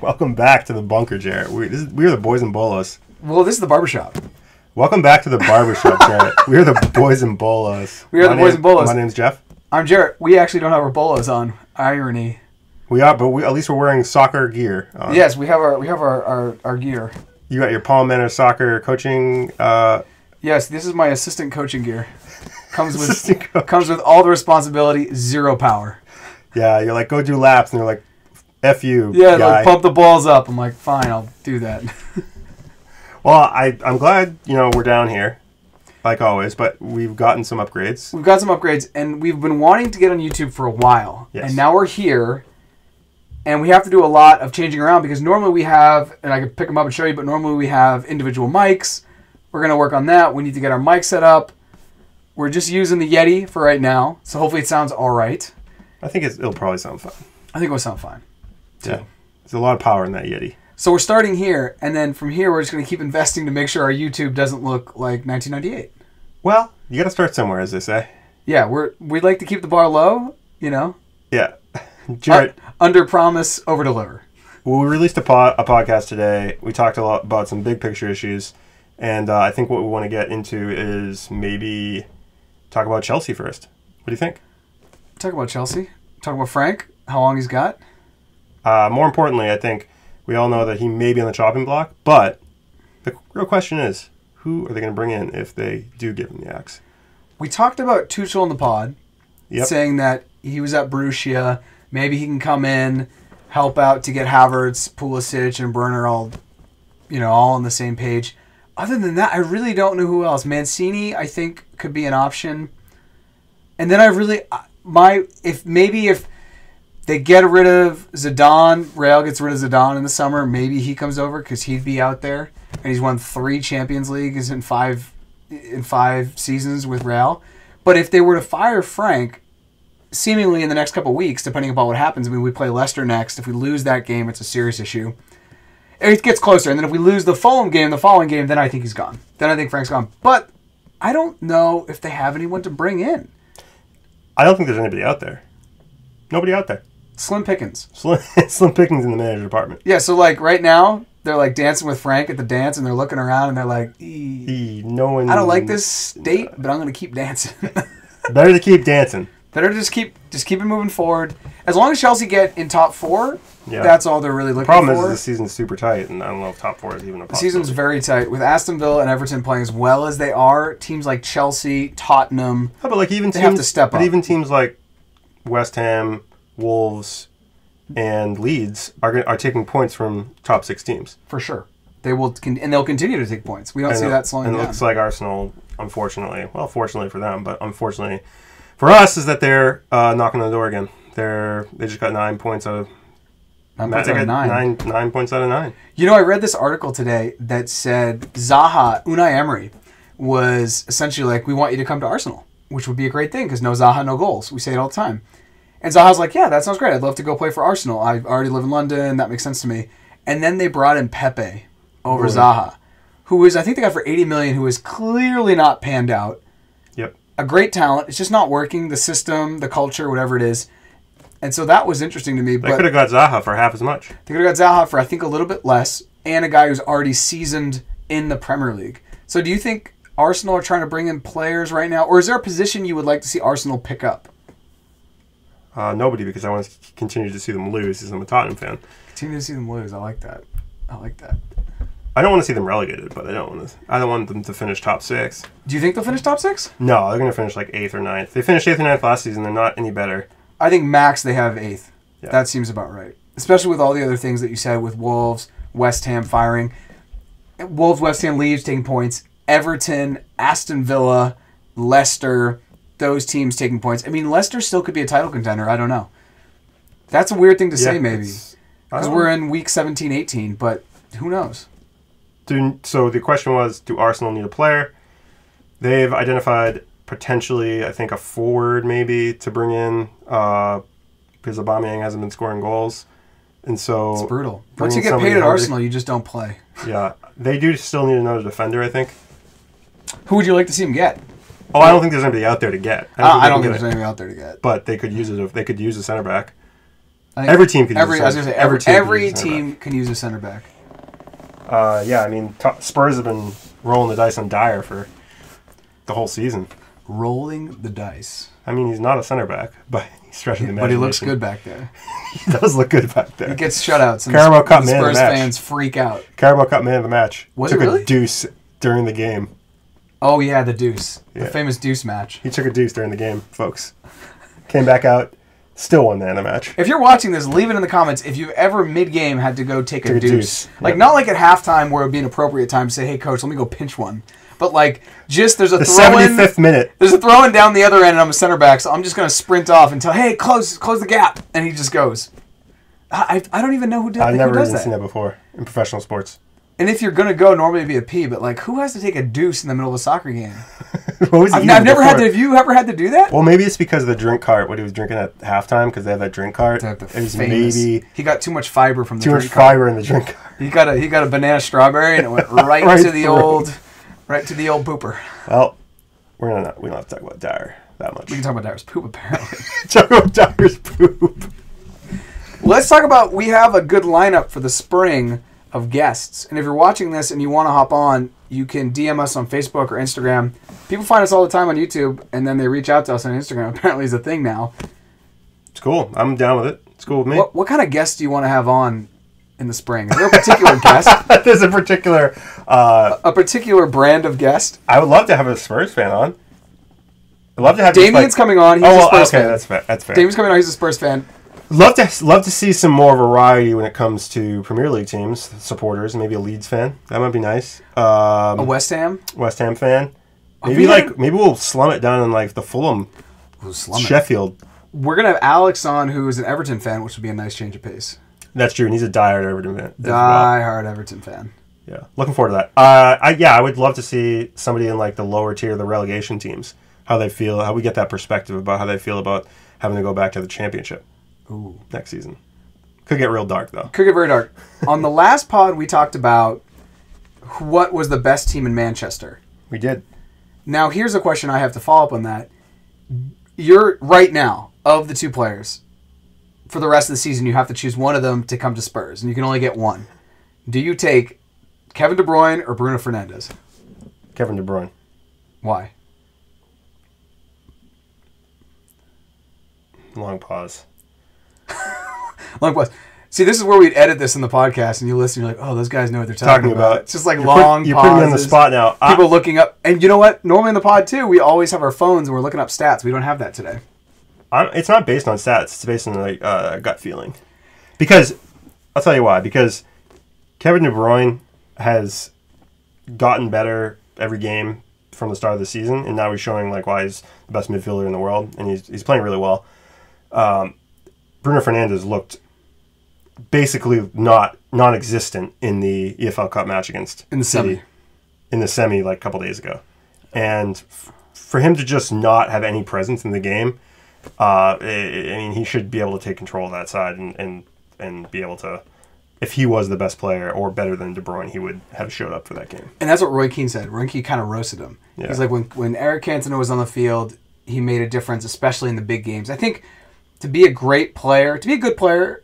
Welcome back to the bunker, Jarrett. We are the boys in Bolos. Well, this is the barbershop. Welcome back to the barbershop, Jarrett. We are the boys in Bolos. We are the boys in Bolos. My name's Jeff. I'm Jarrett. We actually don't have our bolos on. Irony. We are, but at least we're wearing soccer gear on. Yes, we have our gear. You got your Paul Manor soccer coaching. Yes, this is my assistant coaching gear. Comes with all the responsibility, zero power. Yeah, you're like, go do laps, and they're like, F you, yeah, guy. like pump the balls up. I'm like, fine, I'll do that. Well, I'm glad, we're down here, like always, but we've gotten some upgrades. We've got some upgrades, and we've been wanting to get on YouTube for a while. Yes. And now we're here, and we have to do a lot of changing around, because normally we have, and I can pick them up and show you, but normally we have individual mics. We're going to work on that. We need to get our mic set up. We're just using the Yeti for right now, so hopefully it sounds all right. I think it'll probably sound fine. I think it will sound fine, too. Yeah. There's a lot of power in that Yeti. So we're starting here, and then from here we're just going to keep investing to make sure our YouTube doesn't look like 1998. Well, you got to start somewhere, as they say. Yeah, we'd like to keep the bar low, Yeah. Jarrett, under promise, over deliver. well, we released a podcast today. We talked a lot about some big picture issues, and I think what we want to get into is maybe talk about Chelsea first. What do you think? Talk about Chelsea. Talk about Frank, how long he's got. More importantly, I think we all know that he may be on the chopping block, but the real question is, who are they going to bring in if they do give him the axe? We talked about Tuchel in the pod, saying that he was at Borussia. Maybe he can come in, help out to get Havertz, Pulisic, and Werner all on the same page. Other than that, I really don't know who else. Mancini, I think, could be an option. And then if they get rid of Zidane, Real gets rid of Zidane in the summer, maybe he comes over because he'd be out there. And he's won 3 Champions Leagues in five seasons with Real. But if they were to fire Frank, seemingly in the next couple of weeks, depending upon what happens, we play Leicester next. If we lose that game, it's a serious issue. It gets closer. And then if we lose the following game, then I think he's gone. Then I think Frank's gone. But I don't know if they have anyone to bring in. I don't think there's anybody out there. Nobody out there. Slim pickings. Slim pickings in the manager department. Yeah, so right now, they're dancing with Frank at the dance, and they're looking around, and they're like, no one. I don't like this state, but I'm going to keep dancing. Better to keep dancing. Better to just keep it moving forward. As long as Chelsea get in top 4, that's all they're really looking for. The problem is the season's super tight, and I don't know if top 4 is even a possibility. The season's very tight. With Aston Villa and Everton playing as well as they are, teams like Chelsea, Tottenham, they have to step up. But even teams like West Ham, Wolves, and Leeds are taking points from top 6 teams. For sure. They will, and they'll continue to take points. We don't see that slowing down. And it looks like Arsenal, unfortunately, well, fortunately for them, but unfortunately for us, is that they're knocking on the door again. They just got 9 points out of 9 points out of 9. 9 points out of 9. I read this article today that said Unai Emery was essentially like, we want you to come to Arsenal, which would be a great thing because no Zaha, no goals. We say it all the time. And Zaha's like, yeah, that sounds great. I'd love to go play for Arsenal. I already live in London. That makes sense to me. And then they brought in Pepe over Zaha, who is, I think they got for 80 million, who is clearly not panned out. Yep. A great talent. It's just not working. The system, the culture, whatever it is. And so that was interesting to me. They could have got Zaha for half as much. They could have got Zaha for, I think, a little bit less, and a guy who's already seasoned in the Premier League. So do you think Arsenal are trying to bring in players right now? Or is there a position you would like to see Arsenal pick up? Nobody, because I want to continue to see them lose, because I'm a Tottenham fan. Continue to see them lose. I like that. I don't want to see them relegated, but I don't want them to finish top 6. Do you think they'll finish top 6? No, they're going to finish like 8th or 9th. They finished 8th or 9th last season. They're not any better. I think max they have 8th. Yeah. That seems about right. Especially with all the other things that you said with Wolves, West Ham firing. Wolves, West Ham, Leeds taking points. Everton, Aston Villa, Leicester, those teams taking points. I mean, Leicester still could be a title contender. I don't know. That's a weird thing to say, maybe. Because we're in week 17, 18, but who knows? So the question was, do Arsenal need a player? They've identified potentially, I think, a forward maybe to bring in because Aubameyang hasn't been scoring goals. And so it's brutal. Once you get paid at Arsenal, you just don't play. Yeah. They do still need another defender, I think. Who would you like to see him get? Oh, I don't think there's anybody out there to get. I don't think there's anybody out there to get. But they could use it. They could use a center back. Every team can use a center. I was going to say, every team can use a center back. Yeah, I mean, Spurs have been rolling the dice on Dyer for the whole season. Rolling the dice. I mean, he's not a center back, but he's stretching the imagination. But he looks good back there. He does look good back there. He gets shutouts. And Carabao Cup man of the Spurs match. fans freak out. Carabao Cup man of the match. Was Took it really? a deuce during the game. Oh, yeah, the deuce. Yeah. The famous deuce match. He took a deuce during the game, folks. Came back out, still won man of the match. If you're watching this, leave it in the comments if you've ever mid-game had to go take a deuce. Like, Yep. not like at halftime where it would be an appropriate time to say, hey, coach, let me go pinch one. But, like, just there's a The throw-in. 75th minute. There's a throw-in down the other end, and I'm a center back, so I'm just going to sprint off and tell, hey, close the gap. And he just goes. I don't even know who does that. I've never even seen that before in professional sports. And if you're going to go, normally it'd be a P, but, like, who has to take a deuce in the middle of a soccer game? I've never had to. Have you ever had to do that? Well, maybe it's because of the drink cart, what he was drinking at halftime, because they have that drink cart. It was maybe he got too much fiber from the too drink much cart. fiber in the drink cart. He got a banana strawberry and it went right to the old pooper. Well, we don't have to talk about Dyer that much. We can talk about Dyer's poop apparently. Talk about Dyer's poop. Let's talk about, we have a good lineup for the spring of guests. And if you're watching this and you want to hop on, you can DM us on Facebook or Instagram. People find us all the time on YouTube, and then they reach out to us on Instagram. Apparently, it's a thing now. It's cool. I'm down with it. It's cool with me. What kind of guests do you want to have on in the spring? Is there a particular guest? There's a particular... a particular brand of guest? I would love to have a Spurs fan on. I'd love to have... Damien's coming on. He's a Spurs fan. That's fair. Damien's coming on. He's a Spurs fan. Love to see some more variety when it comes to Premier League teams, supporters, maybe a Leeds fan. That might be nice. A West Ham fan. Maybe we'll slum it down in like the Fulham, Sheffield. We're gonna have Alex on, who is an Everton fan, which would be a nice change of pace. That's true, and he's a diehard Everton fan. Diehard Everton fan. Yeah, looking forward to that. I would love to see somebody in like the lower tier, the relegation teams, how they feel, how we get that perspective about how they feel about having to go back to the championship. Ooh. Next season. Could get real dark, though. Could get very dark. On the last pod, we talked about what was the best team in Manchester. We did. Now, here's a question I have to follow up on that. You're, right now, of the two players, for the rest of the season, you have to choose one of them to come to Spurs, and you can only get one. Do you take Kevin De Bruyne or Bruno Fernandes? Kevin De Bruyne. Why? Long pause. Long pause. See, this is where we'd edit this in the podcast, and you listen, you're like, oh, those guys know what they're talking about. It's just like long pauses. You're putting me on the spot now. People looking up. And you know what? Normally in the pod, too, we always have our phones, and we're looking up stats. We don't have that today. It's not based on stats. It's based on like gut feeling. Because, I'll tell you why. Because Kevin De Bruyne has gotten better every game from the start of the season, and now he's showing like why he's the best midfielder in the world, and he's playing really well. Bruno Fernandes looked basically non-existent in the EFL Cup match against City. In the semi like a couple days ago. And for him to just not have any presence in the game, I mean, he should be able to take control of that side and be able to, if he was the best player or better than De Bruyne, he would have showed up for that game. And that's what Roy Keane said. Roy Keane kind of roasted him. Yeah. He's like, when Eric Cantona was on the field, he made a difference, especially in the big games. I think to be a great player, to be a good player,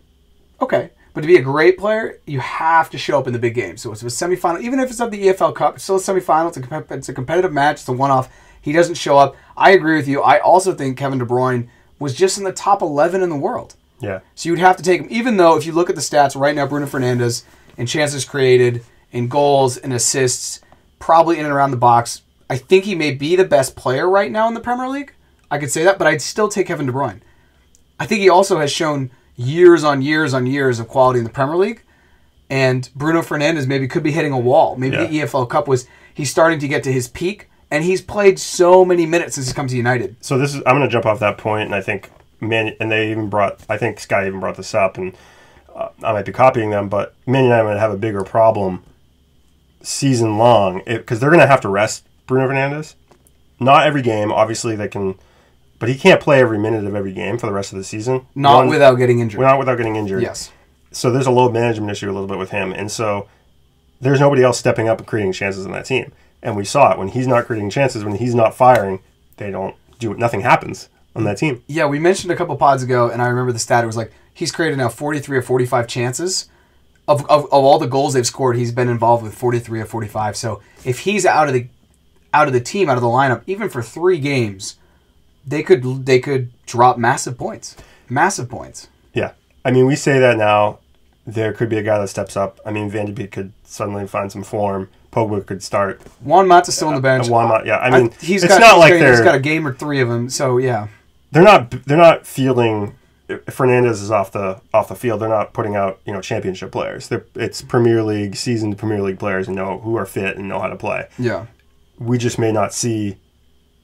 okay. But to be a great player, you have to show up in the big games. So it's a semifinal, even if it's not the EFL Cup, it's still a semifinal. It's a competitive match. It's a one-off. He doesn't show up. I agree with you. I also think Kevin De Bruyne was just in the top 11 in the world. Yeah. So you'd have to take him, even though if you look at the stats right now, Bruno Fernandes in chances created, in goals, in assists, probably in and around the box, I think he may be the best player right now in the Premier League. I could say that, but I'd still take Kevin De Bruyne. I think he also has shown years on years on years of quality in the Premier League, and Bruno Fernandes maybe could be hitting a wall. Maybe the EFL Cup he's starting to get to his peak, and he's played so many minutes since he's come to United. So I'm going to jump off that point, and I think I think Sky even brought this up, and I might be copying them, but Man United might have a bigger problem season long because they're going to have to rest Bruno Fernandes. Not every game, obviously they can. But he can't play every minute of every game for the rest of the season. Not without getting injured. Not without getting injured. Yes. So there's a load management issue a little bit with him. And so there's nobody else stepping up and creating chances in that team. And we saw it. When he's not creating chances, when he's not firing, they don't do it. Nothing happens on that team. Yeah, we mentioned a couple pods ago, and I remember the stat. It was like, he's created now 43 or 45 chances. Of all the goals they've scored, he's been involved with 43 or 45. So if he's out of the team, out of the lineup, even for 3 games, they could drop massive points. Massive points. Yeah. I mean, we say that now. There could be a guy that steps up. I mean, Van de Beek could suddenly find some form. Pogba could start. Juan Mata's still on the bench. Yeah. I mean, he's it's not like he's got a game or 3 of them. So yeah, they're not fielding. If Fernandez is off the field, they're not putting out championship players. It's Premier League seasoned Premier League players who are fit and know how to play. Yeah, we just may not see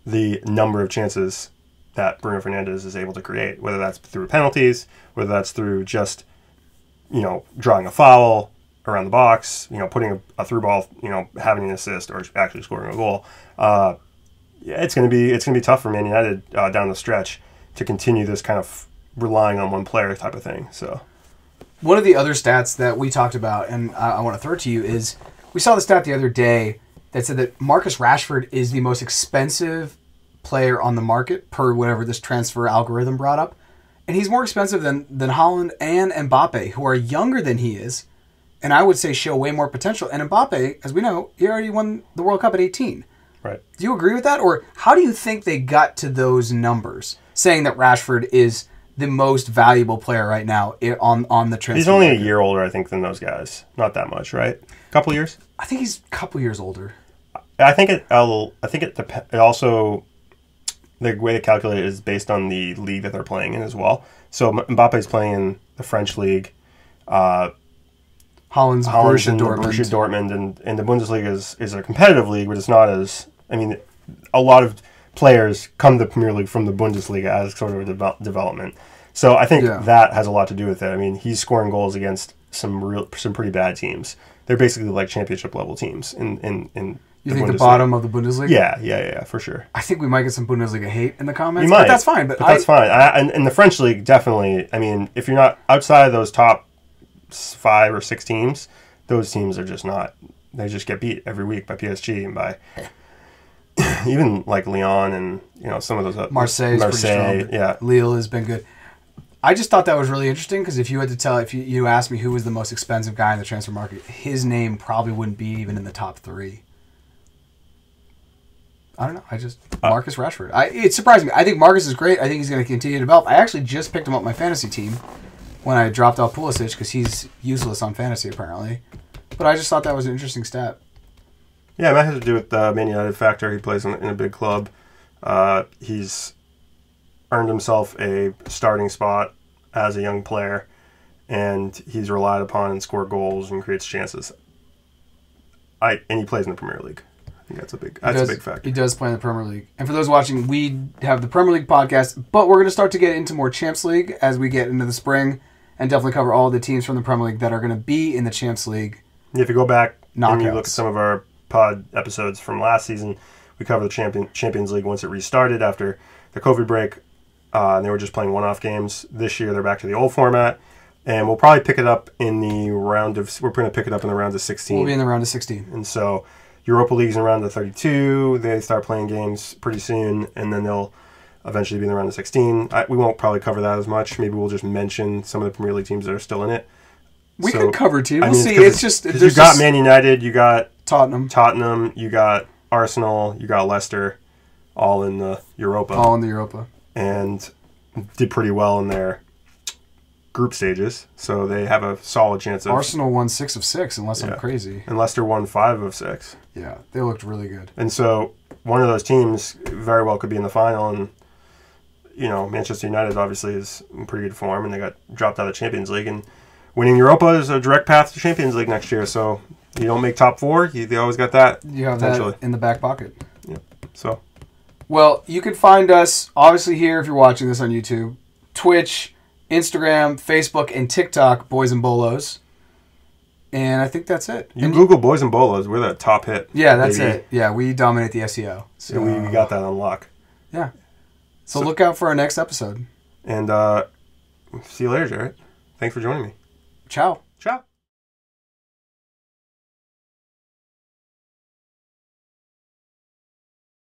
the number of chances that Bruno Fernandes is able to create, whether that's through penalties, whether that's through just drawing a foul around the box, putting a through ball, having an assist or actually scoring a goal. It's gonna be tough for Man United down the stretch to continue this kind of relying on one player type of thing. So, one of the other stats that we talked about, and I want to throw it to you, is we saw the stat the other day that said that Marcus Rashford is the most expensive player on the market per whatever this transfer algorithm brought up. And he's more expensive than Haaland and Mbappe, who are younger than he is, and I would say show way more potential. And Mbappe, as we know, he already won the World Cup at 18. Right. Do you agree with that? Or how do you think they got to those numbers, saying that Rashford is the most valuable player right now on the transfer He's only market? a year older, I think, than those guys. Not that much, right? A couple years? I think he's a couple years older. I think it also... The way they calculate it is based on the league that they're playing in as well. So Mbappe's playing in the French league. Holland's Borussia Dortmund. And the Bundesliga is a competitive league, but it's not as... I mean, a lot of players come to the Premier League from the Bundesliga as sort of a development. So I think that has a lot to do with it. I mean, he's scoring goals against some pretty bad teams. They're basically like championship level teams in You think the bottom of the Bundesliga? Yeah, for sure. I think we might get some Bundesliga hate in the comments. You might. But that's fine. But that's fine. And the French league, definitely. I mean, if you're not outside of those top 5 or 6 teams, those teams are just not. They just get beat every week by PSG and by even like Lyon and some of those. Marseille, pretty strong. Yeah. Lille has been good. I just thought that was really interesting because if you had to tell, if you asked me who was the most expensive guy in the transfer market, his name probably wouldn't be even in the top 3. I don't know. Marcus Rashford. It surprised me. I think Marcus is great. I think he's going to continue to develop. I actually just picked him up my fantasy team when I dropped off Pulisic because he's useless on fantasy apparently. But I just thought that was an interesting stat. Yeah, that has to do with the Man United factor. He plays in a big club. He's earned himself a starting spot as a young player, and he's relied upon and scored goals and creates chances. And he plays in the Premier League. I think that's a big factor. He does play in the Premier League. And for those watching, we have the Premier League podcast, but we're going to start to get into more Champs League as we get into the spring and definitely cover all the teams from the Premier League that are going to be in the Champs League. If you go back and you Knockouts. look at some of our pod episodes from last season, we covered the Champions League once it restarted after the COVID break. And they were just playing one-off games. This year, they're back to the old format. And we'll probably pick it up in the round of... We're going to pick it up in the round of 16. We'll be in the round of 16. And so... Europa League's in round of 32. They start playing games pretty soon, and then they'll eventually be in the round of 16. We won't probably cover that as much. Maybe we'll just mention some of the Premier League teams that are still in it. We could cover teams. We'll see. It's just you got Man United, you got Tottenham, you got Arsenal, you got Leicester, all in the Europa. And did pretty well in their group stages, so they have a solid chance of... Arsenal won 6 of 6, unless I'm crazy. And Leicester won 5 of 6. Yeah, they looked really good. And so one of those teams very well could be in the final, and Manchester United obviously is in pretty good form, and they got dropped out of the Champions League, and winning Europa is a direct path to Champions League next year, so you don't make top 4, they always got that. You have that in the back pocket. Yeah, so... Well, you can find us, obviously, here if you're watching this on YouTube, Twitch, Instagram, Facebook, and TikTok, Boys and Bolos. And I think that's it. You Google Boys and Bolos, we're the top hit. Yeah, that's it. Yeah, we dominate the SEO. So we got that on lock. Yeah. So look out for our next episode. And see you later, Jarrett. Thanks for joining me. Ciao. Ciao.